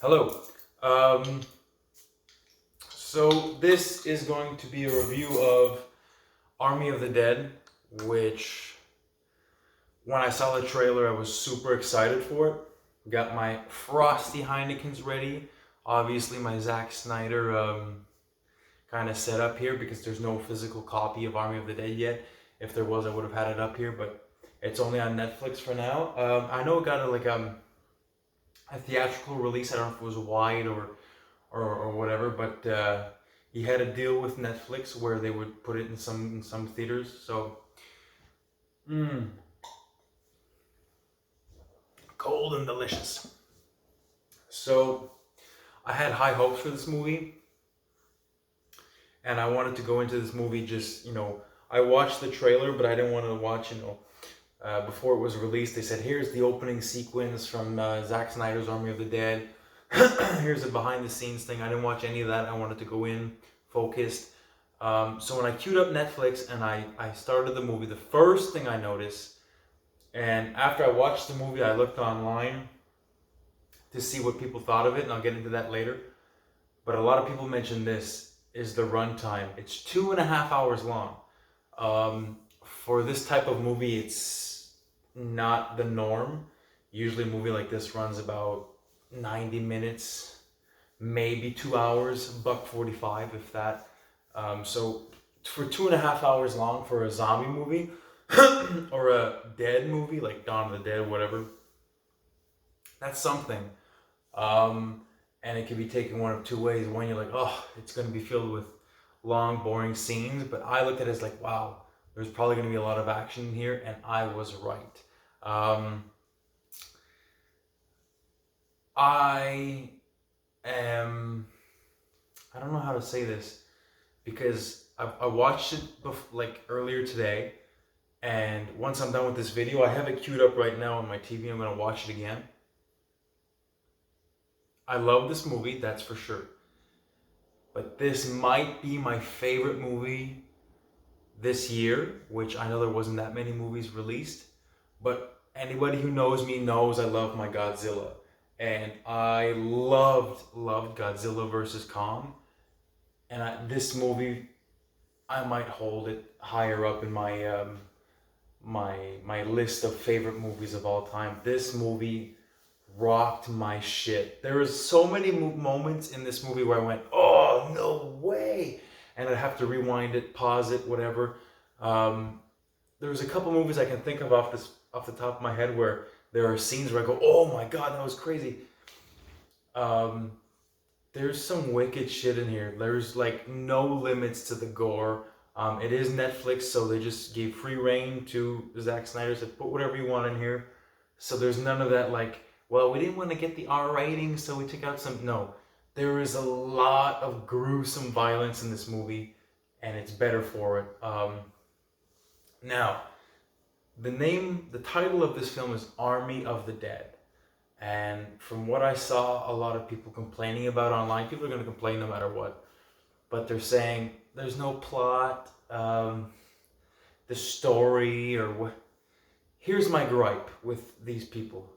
Hello. Um, so this is going to be a review of Army of the Dead, which when I saw the trailer, I was super excited for it. Got my frosty Heinekens ready. Obviously, my Zack Snyder kind of set up here because there's no physical copy of Army of the Dead yet. If there was, I would have had it up here, but it's only on Netflix for now. I know it got a theatrical release. I don't know if it was wide or whatever, but he had a deal with Netflix where they would put it in some theaters. So, cold and delicious. So, I had high hopes for this movie, and I wanted to go into this movie I watched the trailer, but I didn't want to watch before it was released. They said, here's the opening sequence from Zack Snyder's Army of the Dead. Here's a behind the scenes thing. I didn't watch any of that. I wanted to go in focused. So when I queued up Netflix and I started the movie, the first thing I noticed, and after I watched the movie, I looked online to see what people thought of it, and I'll get into that later. But a lot of people mentioned this is the runtime. It's 2.5 hours long. For this type of movie, it's not the norm. Usually a movie like this runs about 90 minutes, maybe 2 hours, $1.45 if that. So for 2.5 hours long for a zombie movie or a dead movie like Dawn of the Dead or whatever, that's something. And it can be taken one of two ways. One, you're like, oh, it's going to be filled with long, boring scenes. But I looked at it as like, wow, there's probably going to be a lot of action here, and I was right. I don't know how to say this because I watched it earlier today, and once I'm done with this video, I have it queued up right now on my TV. I'm going to watch it again. I love this movie, that's for sure. But this might be my favorite movie this year, which I know there wasn't that many movies released. But anybody who knows me knows I love my Godzilla. And I loved Godzilla vs. Kong. And this movie, I might hold it higher up in my my list of favorite movies of all time. This movie rocked my shit. There was so many moments in this movie where I went, oh, no way. And I'd have to rewind it, pause it, whatever. There was a couple movies I can think of off the top of my head where there are scenes where I go, oh my God, that was crazy. There's some wicked shit in here. There's like no limits to the gore. It is Netflix, so they just gave free reign to Zack Snyder, said put whatever you want in here. So there's none of that like, well, we didn't want to get the R rating, so we took out some. No, there is a lot of gruesome violence in this movie, and it's better for it. Now, the title of this film is Army of the Dead. And from what I saw, a lot of people complaining about online, people are going to complain no matter what, but they're saying there's no plot, the story, or what. Here's my gripe with these people.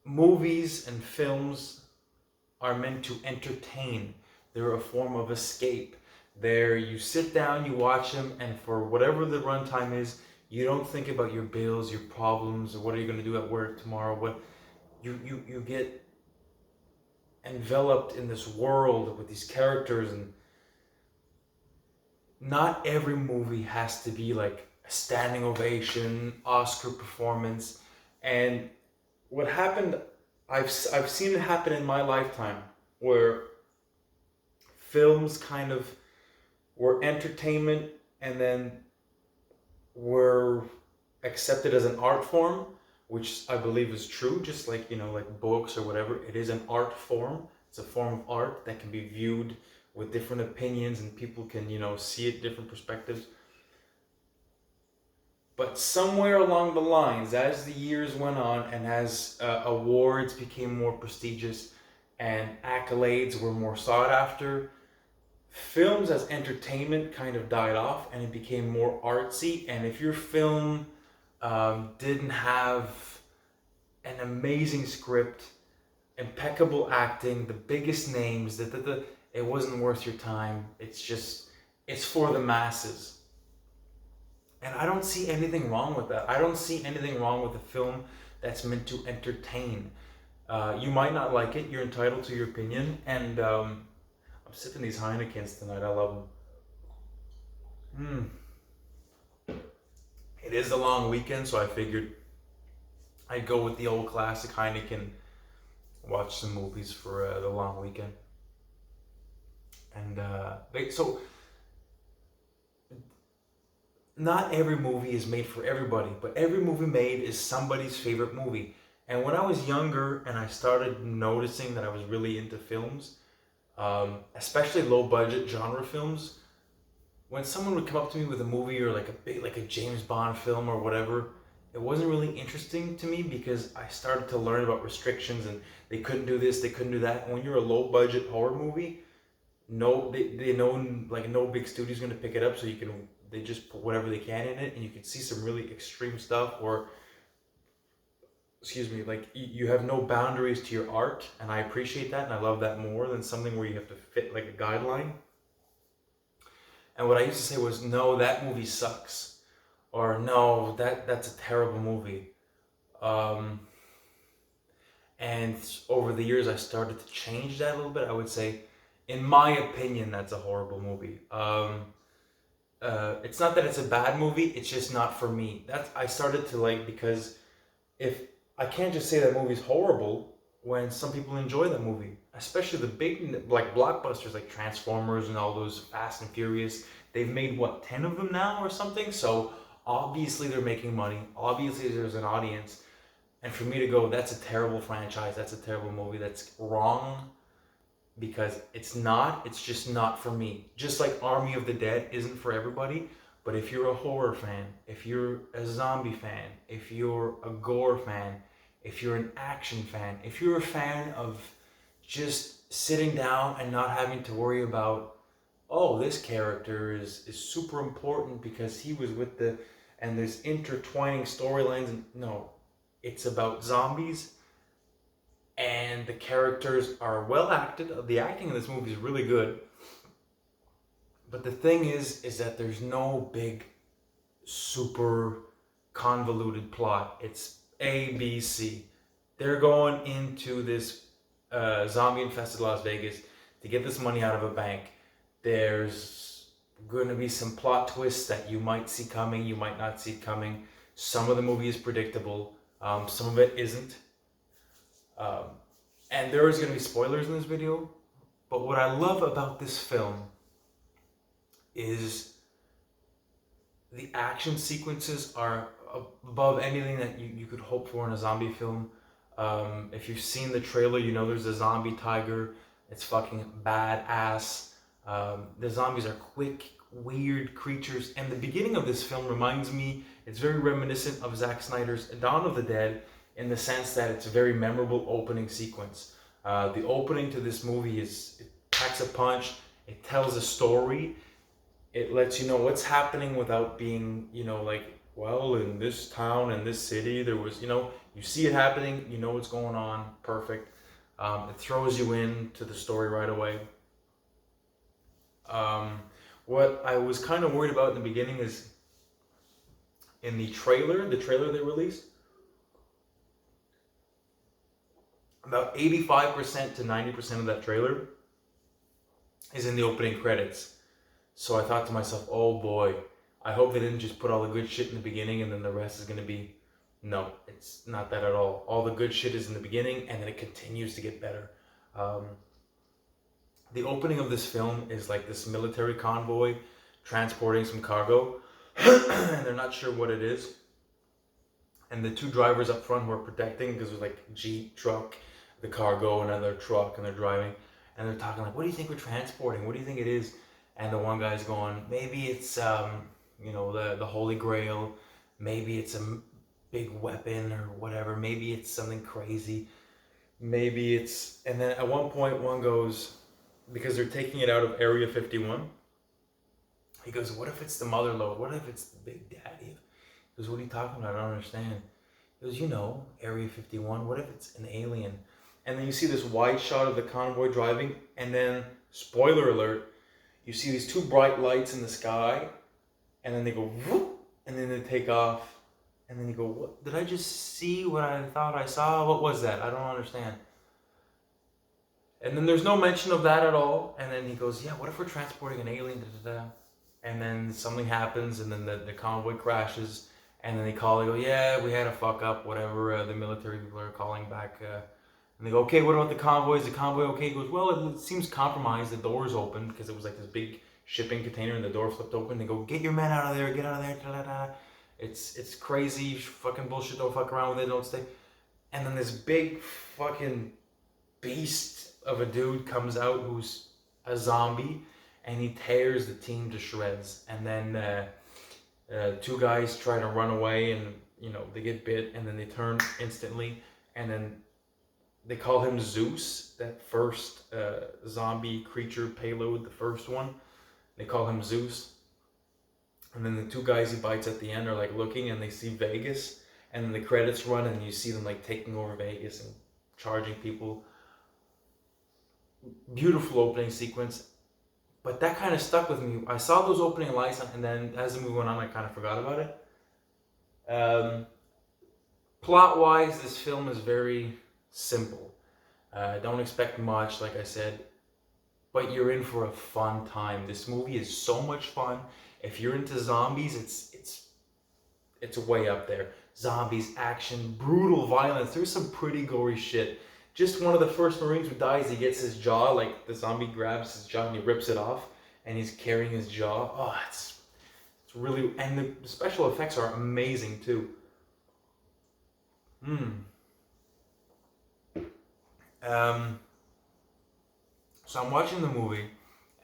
Movies and films are meant to entertain. They're a form of escape. You sit down, you watch them, and for whatever the runtime is, you don't think about your bills, your problems, or what are you going to do at work tomorrow. What you get enveloped in this world with these characters, and not every movie has to be like a standing ovation, Oscar performance. And what happened, I've seen it happen in my lifetime, where films kind of were entertainment and then were accepted as an art form, which I believe is true, just like, like books or whatever. It is an art form. It's a form of art that can be viewed with different opinions, and people can, see it different perspectives. But somewhere along the lines, as the years went on and as awards became more prestigious and accolades were more sought after, films as entertainment kind of died off and it became more artsy. And if your film didn't have an amazing script, impeccable acting, the biggest names. It wasn't worth your time. It's for the masses. And I don't see anything wrong with that. I don't see anything wrong with a film that's meant to entertain. You might not like it. You're entitled to your opinion. And I'm sipping these Heinekens tonight. I love them. It is a long weekend, so I figured I'd go with the old classic Heineken, watch some movies for the long weekend. And so not every movie is made for everybody, but every movie made is somebody's favorite movie. And when I was younger and I started noticing that I was really into films, especially low budget genre films, when someone would come up to me with a movie or like a James Bond film or whatever, it wasn't really interesting to me because I started to learn about restrictions and they couldn't do this, they couldn't do that. And when you're a low budget horror movie, they know like no big studio's going to pick it up, so they just put whatever they can in it, and you can see some really extreme stuff, or excuse me, like you have no boundaries to your art, and I appreciate that, and I love that more than something where you have to fit like a guideline. And what I used to say was, no, that movie sucks, or no, that's a terrible movie. And over the years, I started to change that a little bit. I would say, in my opinion, that's a horrible movie. It's not that it's a bad movie, it's just not for me. I started to like, because if I can't just say that movie's horrible when some people enjoy that movie, especially the big like blockbusters like Transformers and all those Fast and Furious. They've made what, 10 of them now or something? So obviously they're making money. Obviously there's an audience. And for me to go, that's a terrible franchise, that's a terrible movie, that's wrong, because it's just not for me. Just like Army of the Dead isn't for everybody, but if you're a horror fan, if you're a zombie fan, if you're a gore fan, if you're an action fan, if you're a fan of just sitting down and not having to worry about, oh, this character is super important because he was with and there's intertwining storylines, and no, it's about zombies. And the characters are well acted. The acting in this movie is really good. But the thing is that there's no big, super convoluted plot. It's A, B, C. They're going into this zombie-infested Las Vegas to get this money out of a bank. There's going to be some plot twists that you might see coming, you might not see coming. Some of the movie is predictable. Some of it isn't. And there is going to be spoilers in this video, but what I love about this film is the action sequences are above anything that you could hope for in a zombie film. If you've seen the trailer, you know there's a zombie tiger. It's fucking badass. The zombies are quick, weird creatures, and the beginning of this film reminds me, it's very reminiscent of Zack Snyder's Dawn of the Dead, in the sense that it's a very memorable opening sequence. The opening to this movie it packs a punch, it tells a story, it lets you know what's happening without being, like, well, in this town, in this city, there was, you see it happening, you know what's going on, perfect. It throws you into the story right away. What I was kind of worried about in the beginning is, in the trailer they released, about 85% to 90% of that trailer is in the opening credits. So I thought to myself, oh boy, I hope they didn't just put all the good shit in the beginning and then the rest is going to be... No, it's not that at all. All the good shit is in the beginning and then it continues to get better. The opening of this film is like this military convoy transporting some cargo and they're not sure what it is. And the two drivers up front who are protecting, because there's like Jeep, truck, the cargo, another truck, and they're driving, and they're talking like, what do you think we're transporting? What do you think it is? And the one guy's going, maybe it's the Holy Grail, maybe it's a big weapon or whatever, maybe it's something crazy, maybe it's... And then at one point one goes, because they're taking it out of Area 51, he goes, what if it's the Mother Lode? What if it's the Big Daddy? He goes, what are you talking about? I don't understand. He goes, Area 51, what if it's an alien? and then you see this wide shot of the convoy driving, and then, spoiler alert, you see these two bright lights in the sky, and then they go whoop, and then they take off, and then you go, what? Did I just see what I thought I saw? What was that? I don't understand. And then there's no mention of that at all. And then he goes, yeah, what if we're transporting an alien? Da, da, da. And then something happens, and then the convoy crashes, and then they call, they go, yeah, we had a fuck up, whatever, the military people are calling back, and they go, okay, what about the convoy? Is the convoy okay? He goes, well, it seems compromised, the door's open, because it was like this big shipping container, and the door flipped open. They go, get your men out of there, get out of there, da, da, da. It's crazy, fucking bullshit, don't fuck around with it, don't stay. And then this big fucking beast of a dude comes out who's a zombie, and he tears the team to shreds. And then two guys try to run away, and they get bit, and then they turn instantly, and then they call him Zeus, that first zombie creature payload, the first one. They call him Zeus. And then the two guys he bites at the end are like looking, and they see Vegas, and then the credits run, and you see them like taking over Vegas and charging people. Beautiful opening sequence, but that kind of stuck with me. I saw those opening lights, and then as the movie went on, I kind of forgot about it. Plot-wise, this film is very simple. Don't expect much, like I said, but you're in for a fun time. This movie is so much fun. If you're into zombies, it's way up there. Zombies, action, brutal violence. There's some pretty gory shit. Just one of the first Marines who dies, he gets his jaw, like the zombie grabs his jaw and he rips it off, and he's carrying his jaw. Oh, it's really, and the special effects are amazing too. So I'm watching the movie,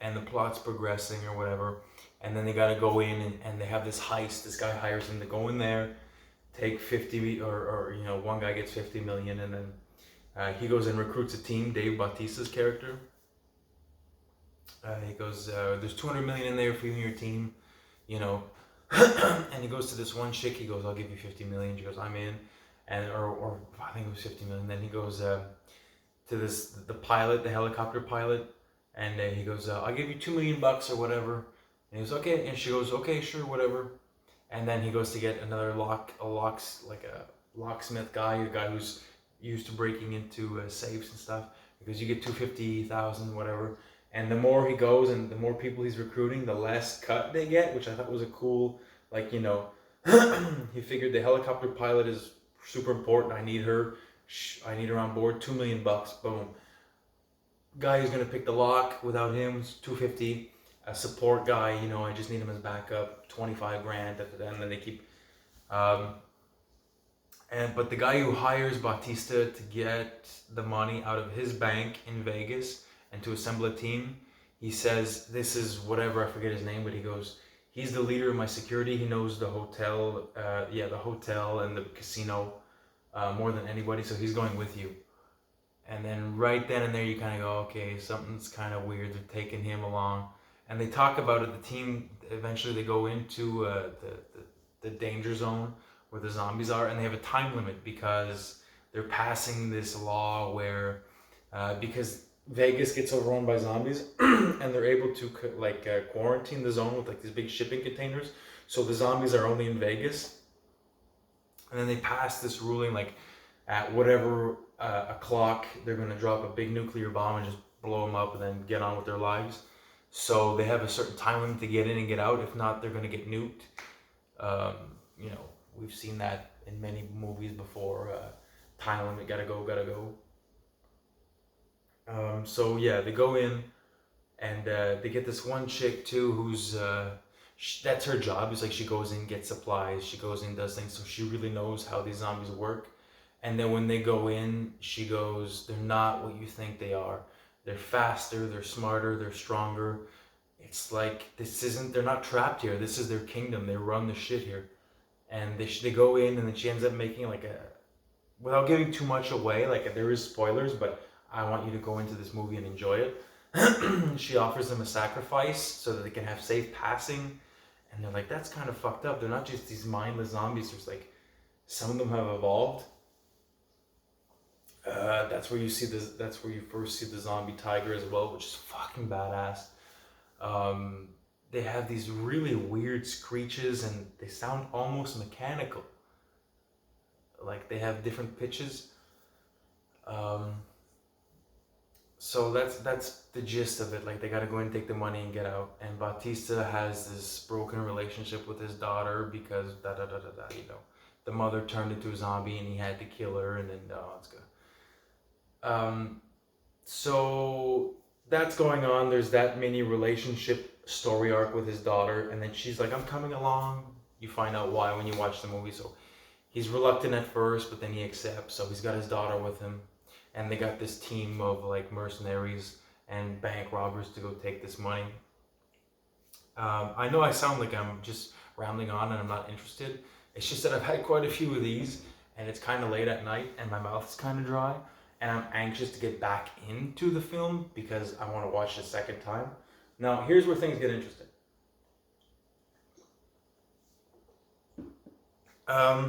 and the plot's progressing or whatever, and then they gotta go in, and they have this heist. This guy hires them to go in there, take 50, or one guy gets 50 million, and then he goes and recruits a team, Dave Bautista's character. He goes, there's 200 million in there for you and your team, and he goes to this one chick, he goes, I'll give you 50 million. She goes, I'm in. And, or I think it was 50 million. Then he goes to the pilot, the helicopter pilot, and he goes, I'll give you $2 million or whatever. And he goes, okay. And she goes, okay, sure, whatever. And then he goes to get another locksmith guy, a guy who's used to breaking into safes and stuff, because you get 250,000, whatever. And the more he goes and the more people he's recruiting, the less cut they get, which I thought was a cool, he figured the helicopter pilot is super important. I need her on board. $2 million, boom. Guy who's gonna pick the lock, without him, it's 250. A support guy, I just need him as backup, 25 grand. And then they keep. But the guy who hires Bautista to get the money out of his bank in Vegas and to assemble a team, he says, this is whatever, I forget his name, but he goes, he's the leader of my security. He knows the hotel, the hotel and the casino more than anybody, so he's going with you. And then right then and there, you kind of go, okay, something's kind of weird. They're taking him along. And they talk about it. The team, eventually they go into the danger zone where the zombies are, and they have a time limit because they're passing this law where, because Vegas gets overrun by zombies, and they're able to quarantine the zone with these big shipping containers, so the zombies are only in Vegas. And then they pass this ruling, at whatever o'clock, they're going to drop a big nuclear bomb and just blow them up and then get on with their lives. So they have a certain time limit to get in and get out. If not, they're going to get nuked. We've seen that in many movies before. Time limit, gotta go. So yeah, they go in, and they get this one chick too, who's that's her job. It's she goes in, gets supplies, she goes in, does things, so she really knows how these zombies work. And then when they go in, she goes, they're not what you think they are. They're faster, they're smarter, they're stronger. It's they're not trapped here. This is their kingdom. They run the shit here. And they go in, and then she ends up making without giving too much away, there is spoilers, but I want you to go into this movie and enjoy it. She offers them a sacrifice so that they can have safe passing. And they're that's kind of fucked up. They're not just these mindless zombies. There's some of them have evolved. That's where you see this. That's where you first see the zombie tiger as well, which is fucking badass. Um, they have these really weird screeches, and they sound almost mechanical. Like they have different pitches. Um, so that's the gist of it. Like they gotta go and take the money and get out. And Batista has this broken relationship with his daughter because da da da da da. You know, the mother turned into a zombie and he had to kill her, and then oh, it's good. So that's going on. There's that mini relationship story arc with his daughter, and then she's like, "I'm coming along." You find out why when you watch the movie. So he's reluctant at first, but then he accepts. So he's got his daughter with him, and they got this team of like mercenaries and bank robbers to go take this money. I know I sound like I'm just rambling on and I'm not interested. It's just that I've had quite a few of these, and it's kind of late at night, and my mouth is kind of dry, and I'm anxious to get back into the film because I want to watch it a second time. Now, here's where things get interesting. I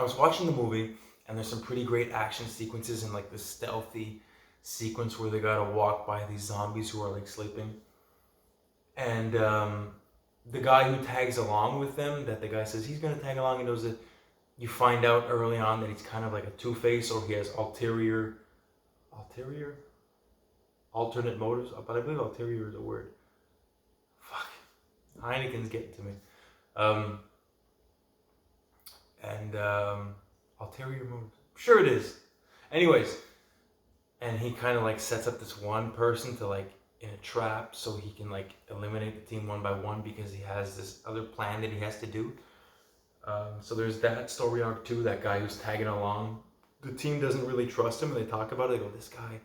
was watching the movie, and there's some pretty great action sequences and like this stealthy sequence where they gotta walk by these zombies who are like sleeping. And the guy who tags along with them, that the guy says he's gonna tag along, he knows that you find out early on that he's kind of like a two-face, or he has alternate motives. But I believe ulterior is a word. Fuck, Heineken's getting to me. Ulterior motives. Sure it is. Anyways, and he kind of like sets up this one person to like in a trap so he can like eliminate the team one by one because he has this other plan that he has to do. So there's that story arc too. That guy who's tagging along. The team doesn't really trust him, and they talk about it. They go, "This guy."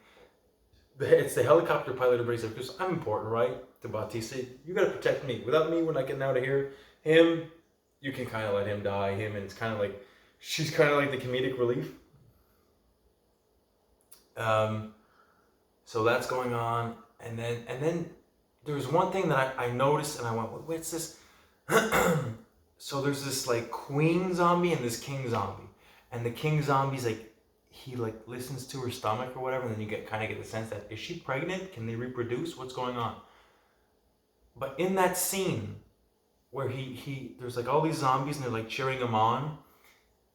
It's the helicopter pilot who brings up because I'm important, right? To Batista, you gotta protect me. Without me, we're not getting out of here. Him, you can kind of let him die. Him, and it's kind of like she's kind of like the comedic relief. So that's going on, and then there's one thing that I noticed, and I went, "What's this?" So there's this like queen zombie and this king zombie, and the king zombie's like he like listens to her stomach or whatever, and then you kind of get the sense that is she pregnant? Can they reproduce? What's going on? But in that scene where there's like all these zombies and they're like cheering him on,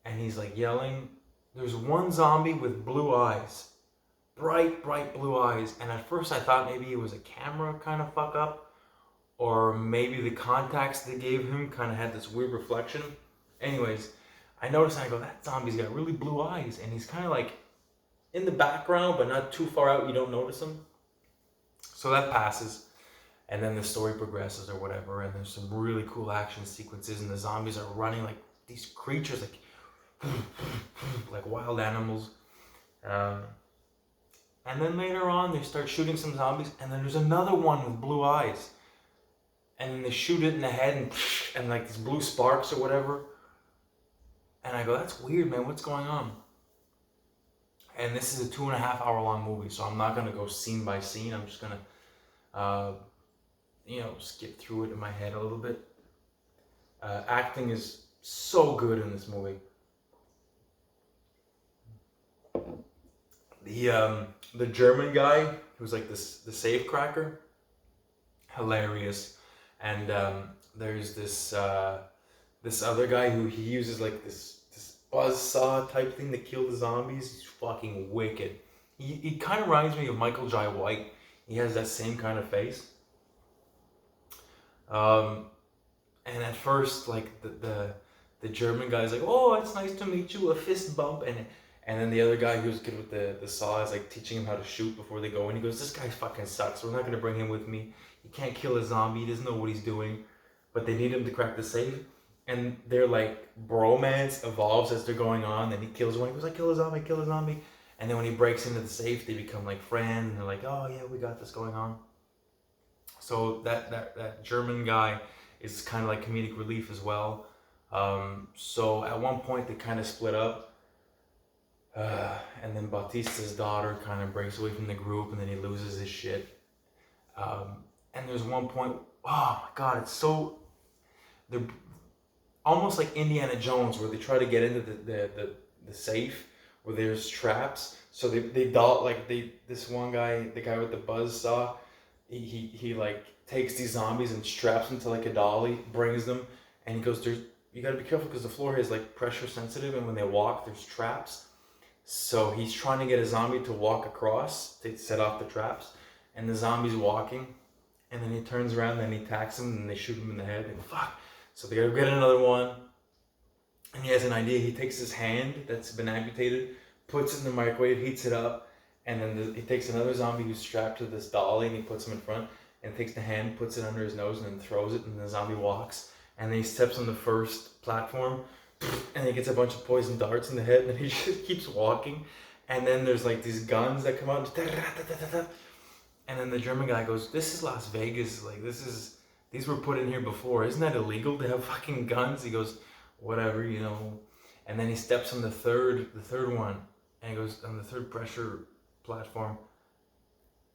and he's like yelling. There's one zombie with blue eyes, bright blue eyes, and at first I thought maybe it was a camera kind of fuck up. Or maybe the contacts they gave him kind of had this weird reflection. Anyways, I noticed and I go, that zombie's got really blue eyes. And he's kind of like in the background, but not too far out. You don't notice him. So that passes. And then the story progresses or whatever. And there's some really cool action sequences. And the zombies are running like these creatures, like wild animals. And then later on, they start shooting some zombies. And then there's another one with blue eyes. And they shoot it in the head and like these blue sparks or whatever. And I go, that's weird, man. What's going on? And this is a 2.5 hour long movie, so I'm not going to go scene by scene. I'm just going to, skip through it in my head a little bit. Acting is so good in this movie. The German guy who's like the safe cracker, hilarious. And there's this other guy who he uses like this buzzsaw type thing to kill the zombies. He's fucking wicked. He kind of reminds me of Michael Jai White. He has that same kind of face. And at first, like the German guy's like, "Oh, it's nice to meet you," a fist bump, and then the other guy who's good with the saw is like teaching him how to shoot before they go. And he goes, "This guy fucking sucks. We're not gonna bring him with me. He can't kill a zombie. He doesn't know what he's doing." But they need him to crack the safe. And their like bromance evolves as they're going on. Then he kills one. He goes, "I kill a zombie." And then when he breaks into the safe, they become like friends. And they're like, "Oh yeah, we got this going on." So that German guy is kind of like comedic relief as well. So at one point they kind of split up. And then Batista's daughter kind of breaks away from the group, and then he loses his shit. And there's one point, oh my god, they're almost like Indiana Jones, where they try to get into the safe where there's traps. So this one guy, the guy with the buzz saw, he like takes these zombies and straps them to like a dolly, brings them, and he goes, you gotta be careful because the floor is like pressure sensitive, and when they walk, there's traps. So he's trying to get a zombie to walk across to set off the traps, and the zombie's walking, and then he turns around and he attacks him, and they shoot him in the head, and fuck. So they gotta get another one, and he has an idea. He takes his hand that's been amputated, puts it in the microwave, heats it up, and then he takes another zombie who's strapped to this dolly, and he puts him in front, and takes the hand, puts it under his nose, and then throws it, and the zombie walks, and then he steps on the first platform, and he gets a bunch of poison darts in the head, and then he just keeps walking, and then there's like these guns that come out, and then the German guy goes, "This is Las Vegas, like these were put in here before, isn't that illegal to have fucking guns?" He goes, "Whatever, you know," and then he steps on the third one, and he goes on the third pressure platform,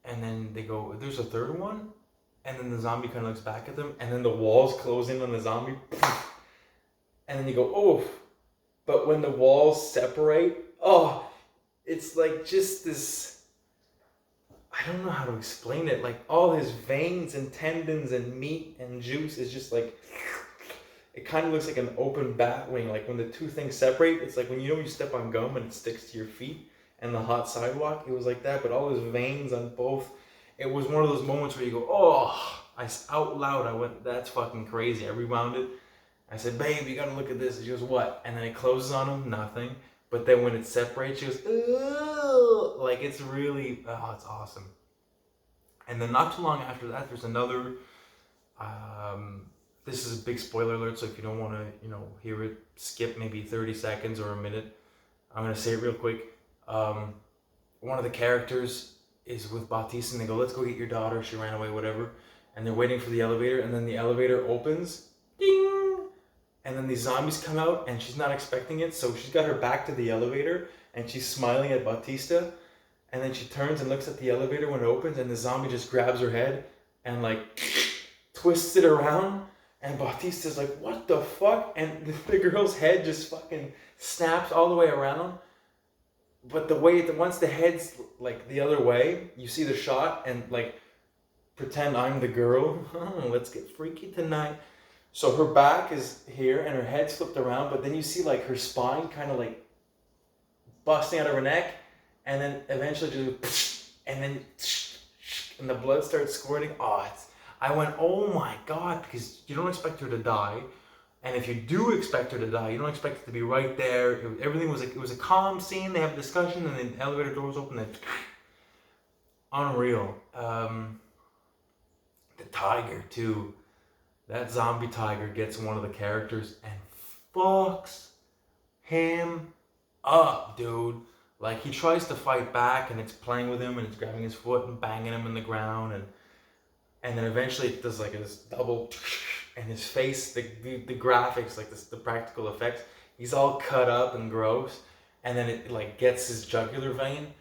and then they go, "There's a third one," and then the zombie kind of looks back at them, and then the walls close in on the zombie, and then you go, "Oh," but when the walls separate, oh, it's like just this, I don't know how to explain it, like all his veins and tendons and meat and juice is just like, it kind of looks like an open bat wing, like when the two things separate, it's like when you step on gum and it sticks to your feet and the hot sidewalk, it was like that, but all his veins on both, it was one of those moments where you go, oh, out loud, I went, that's fucking crazy. I rewound it. I said, "Babe, you gotta look at this." She goes, "What?" And then it closes on him, nothing. But then when it separates, she goes, "Ugh." Like it's really, oh, it's awesome. And then not too long after that, there's another, this is a big spoiler alert, so if you don't want to, hear it, skip maybe 30 seconds or a minute. I'm going to say it real quick. One of the characters is with Bautista, and they go, "Let's go get your daughter. She ran away," whatever. And they're waiting for the elevator, and then the elevator opens. Ding! And then these zombies come out, and she's not expecting it, so she's got her back to the elevator, and she's smiling at Bautista. And then she turns and looks at the elevator when it opens, and the zombie just grabs her head and like twists it around. And Bautista's like, "What the fuck?" And the girl's head just fucking snaps all the way around. But the way once the head's like the other way, you see the shot and like pretend I'm the girl. Oh, let's get freaky tonight. So her back is here and her head's flipped around, but then you see like her spine kind of like busting out of her neck, and then eventually just and the blood starts squirting. Oh, I went, "Oh my God," because you don't expect her to die, and if you do expect her to die, you don't expect it to be right there. Everything was like, it was a calm scene. They have a discussion, and then the elevator doors open. And unreal. The tiger too. That zombie tiger gets one of the characters and fucks him up, dude. Like he tries to fight back, and it's playing with him, and it's grabbing his foot and banging him in the ground, and then eventually it does like this double, and his face, the graphics, like the practical effects, he's all cut up and gross, and then it like gets his jugular vein,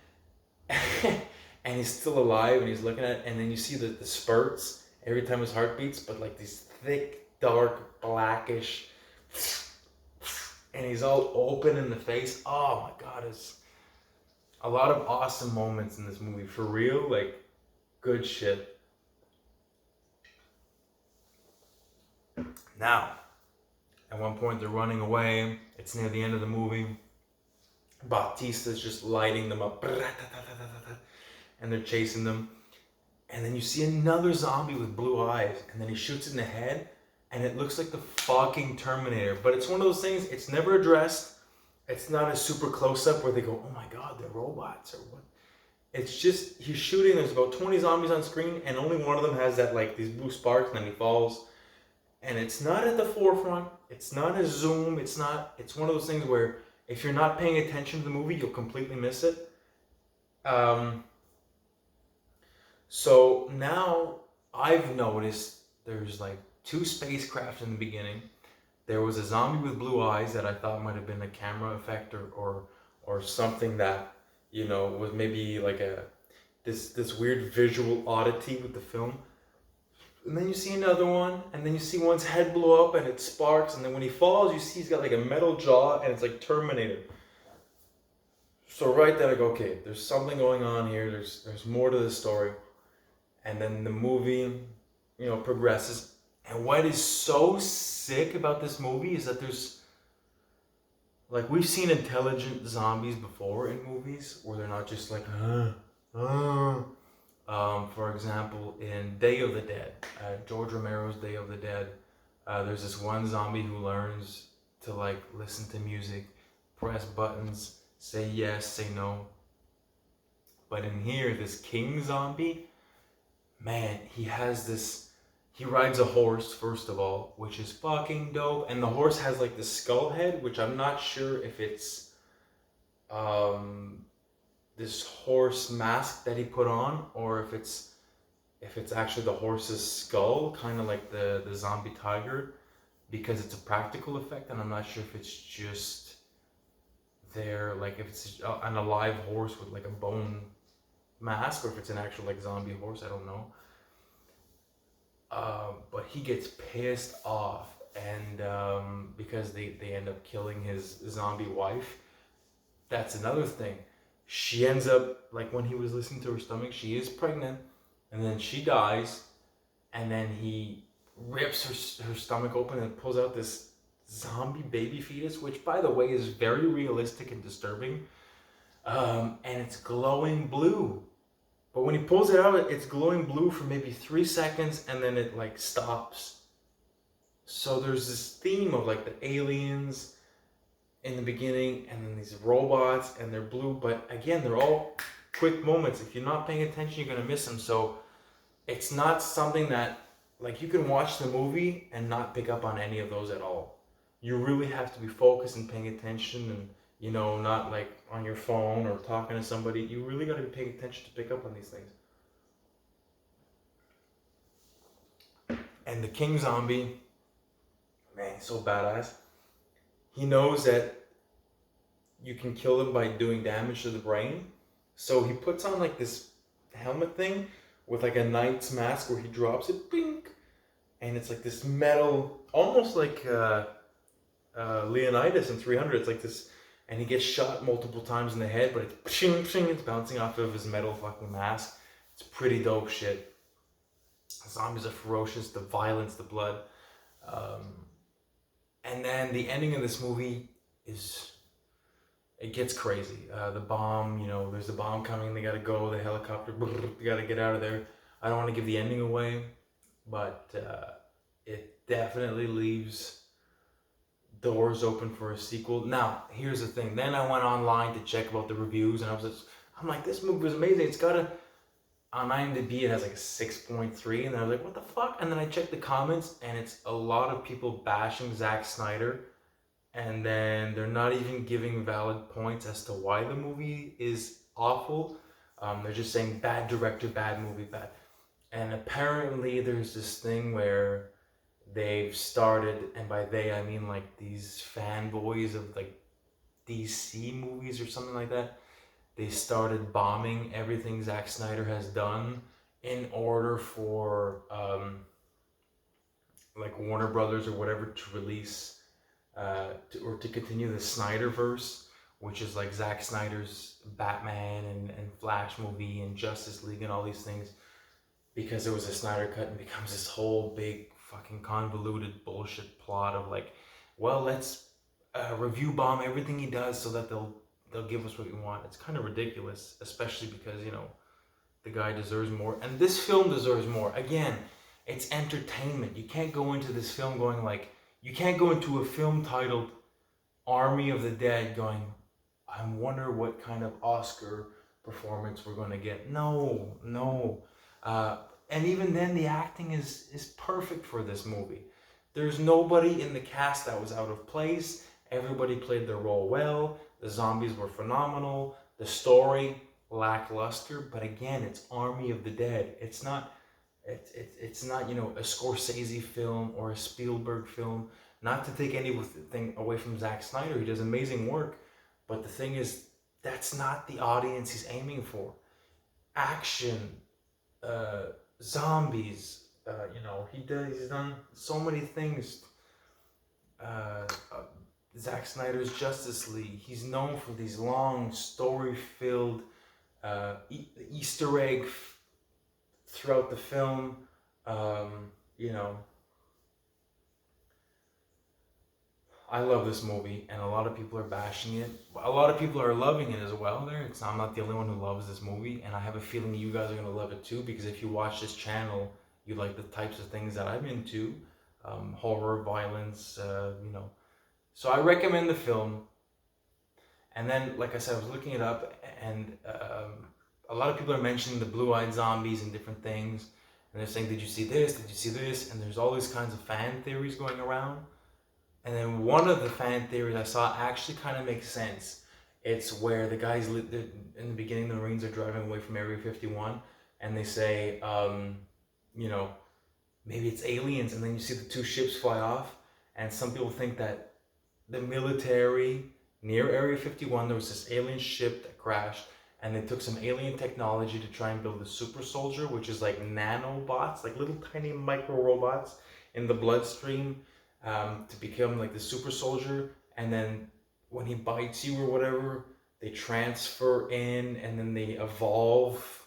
and he's still alive, and he's looking at it, and then you see the spurts every time his heart beats, but like these thick, dark, blackish, and he's all open in the face. Oh my God, it's a lot of awesome moments in this movie, for real, like good shit. Now, at one point they're running away, it's near the end of the movie, Bautista's just lighting them up, and they're chasing them. And then you see another zombie with blue eyes, and then he shoots it in the head, and it looks like the fucking Terminator. But it's one of those things, it's never addressed. It's not a super close-up where they go, "Oh my God, they're robots," or what. It's just, he's shooting, there's about 20 zombies on screen, and only one of them has that, like, these blue sparks, and then he falls. And it's not at the forefront, it's not a zoom, it's one of those things where if you're not paying attention to the movie, you'll completely miss it. So now I've noticed there's like 2 spacecraft in the beginning. There was a zombie with blue eyes that I thought might have been a camera effect or something that, was maybe like this weird visual oddity with the film. And then you see another one, and then you see one's head blow up and it sparks, and then when he falls, you see he's got like a metal jaw, and it's like Terminator. So right then I go, okay, there's something going on here. There's more to this story, and then the movie, progresses. And what is so sick about this movie is that there's like we've seen intelligent zombies before in movies where they're not just like, for example, in Day of the Dead, George Romero's Day of the Dead, there's this one zombie who learns to like listen to music, press buttons, say yes, say no. But in here, this king zombie, man, he rides a horse, first of all, which is fucking dope. And the horse has like the skull head, which I'm not sure if it's this horse mask that he put on, or if it's actually the horse's skull, kind of like the zombie tiger, because it's a practical effect, and I'm not sure if it's just there, like if it's an alive horse with like a bone mask, or if it's an actual like zombie horse, I don't know. But he gets pissed off, and because they end up killing his zombie wife. That's another thing. She ends up, like when he was listening to her stomach, she is pregnant, and then she dies, and then he rips her stomach open and pulls out this zombie baby fetus, which by the way is very realistic and disturbing, and it's glowing blue. But when he pulls it out, it's glowing blue for maybe 3 seconds, and then it like stops. So there's this theme of like the aliens in the beginning, and then these robots, and they're blue. But again, they're all quick moments. If you're not paying attention, you're gonna miss them. So it's not something that like you can watch the movie and not pick up on any of those at all. You really have to be focused and paying attention, and not like on your phone or talking to somebody. You really got to be paying attention to pick up on these things. And the king zombie, man, he's so badass. He knows that you can kill him by doing damage to the brain. So he puts on like this helmet thing with like a knight's mask where he drops it, pink, and it's like this metal, almost like Leonidas in 300. It's like this, and he gets shot multiple times in the head, but it's bouncing off of his metal fucking mask. It's pretty dope shit. The zombies are ferocious, the violence, the blood. And then the ending of this movie it gets crazy. The bomb, there's the bomb coming, they gotta go, the helicopter, they gotta get out of there. I don't want to give the ending away, but it definitely leaves doors open for a sequel. Now, here's the thing. Then I went online to check about the reviews, and I'm like, this movie was amazing. It's got on IMDb, it has like a 6.3, and I was like, what the fuck? And then I checked the comments, and it's a lot of people bashing Zack Snyder, and then they're not even giving valid points as to why the movie is awful. They're just saying bad director, bad movie, bad. And apparently there's this thing where they've started, and by they I mean like these fanboys of like DC movies or something like that, they started bombing everything Zack Snyder has done in order for like Warner Brothers or whatever to release or to continue the Snyderverse, which is like Zack Snyder's Batman and Flash movie and Justice League and all these things, because there was a Snyder cut and becomes this whole big fucking convoluted bullshit plot of like, well, let's review bomb everything he does so that they'll give us what we want. It's kind of ridiculous, especially because the guy deserves more, and this film deserves more. Again, it's entertainment. You can't go into this film going like, you can't go into a film titled Army of the Dead going, I wonder what kind of Oscar performance we're going to get. No. And even then, the acting is perfect for this movie. There's nobody in the cast that was out of place. Everybody played their role well. The zombies were phenomenal. The story, lackluster. But again, it's Army of the Dead. It's not a Scorsese film or a Spielberg film. Not to take anything away from Zack Snyder. He does amazing work. But the thing is, that's not the audience he's aiming for. Action, zombies, he's done so many things. Zack Snyder's Justice League. He's known for these long, story-filled Easter egg throughout the film. You know, I love this movie, and a lot of people are bashing it. A lot of people are loving it as well. I'm not the only one who loves this movie, and I have a feeling you guys are gonna love it too. Because if you watch this channel, you like the types of things that I'm into, horror, violence, you know. So I recommend the film. And then, like I said, I was looking it up, and a lot of people are mentioning the blue-eyed zombies and different things, and they're saying, "Did you see this? Did you see this?" And there's all these kinds of fan theories going around. And then one of the fan theories I saw actually kind of makes sense. It's where the guys in the beginning, the Marines are driving away from Area 51, and they say, you know, maybe it's aliens, and then you see the two ships fly off, and some people think that the military near Area 51, there was this alien ship that crashed, and they took some alien technology to try and build a super soldier, which is like nanobots, like little tiny micro robots in the bloodstream, to become like the super soldier. And then when he bites you or whatever, they transfer in, and then they evolve.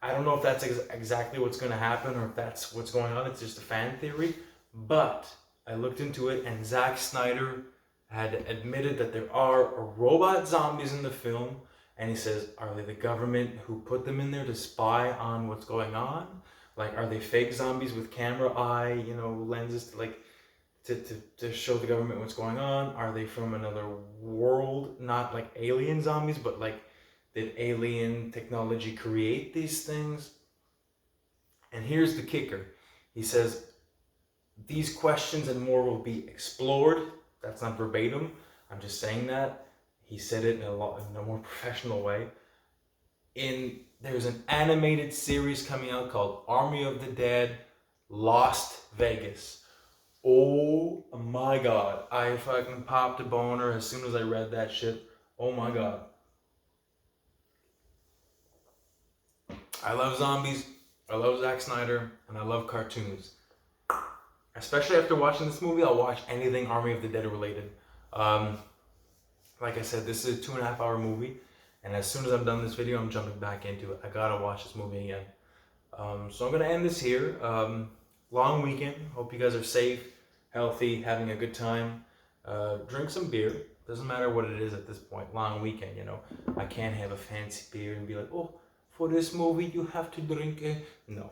I don't know if that's exactly what's going to happen, or if that's what's going on. It's just a fan theory. But I looked into it, and Zack Snyder had admitted that there are robot zombies in the film, and he says, are they the government who put them in there to spy on what's going on? Like, are they fake zombies with camera eye, you know, lenses to like to show the government what's going on? Are they from another world? Not like alien zombies, but like, did alien technology create these things? And here's the kicker. He says, these questions and more will be explored. That's not verbatim. I'm just saying that. He said it in a more professional way. There's an animated series coming out called Army of the Dead Lost Vegas. Oh my God. I fucking popped a boner as soon as I read that shit. Oh my God. I love zombies. I love Zack Snyder. And I love cartoons. Especially after watching this movie, I'll watch anything Army of the Dead related. Like I said, this is a 2.5 hour movie. And as soon as I'm done this video, I'm jumping back into it. I gotta watch this movie again. So I'm gonna end this here. Long weekend. Hope you guys are safe, healthy, having a good time. Drink some beer. Doesn't matter what it is at this point. Long weekend, you know. I can't have a fancy beer and be like, oh, for this movie you have to drink it. No.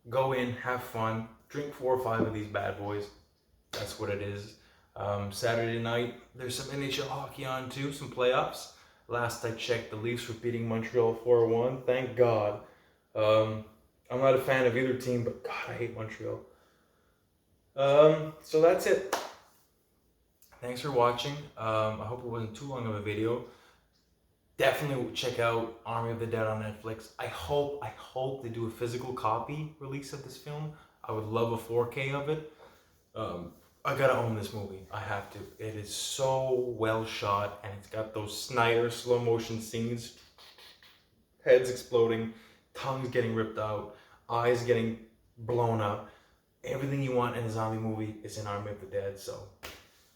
Go in, have fun. Drink 4 or 5 of these bad boys. That's what it is. Saturday night, there's some NHL hockey on too, some playoffs. Last I checked, the Leafs were beating Montreal 4-1. Thank God. I'm not a fan of either team, but God, I hate Montreal. So that's it. Thanks for watching. I hope it wasn't too long of a video. Definitely check out Army of the Dead on Netflix. I hope they do a physical copy release of this film. I would love a 4K of it. I gotta own this movie. I have to. It is so well shot, and it's got those Snyder slow motion scenes. Heads exploding, tongues getting ripped out, eyes getting blown up. Everything you want in a zombie movie is in Army of the Dead. So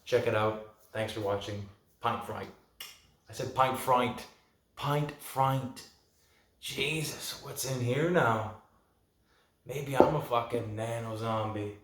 check it out. Thanks for watching. Pint Fright. I said Pint Fright. Pint Fright. Jesus, what's in here now? Maybe I'm a fucking nano zombie.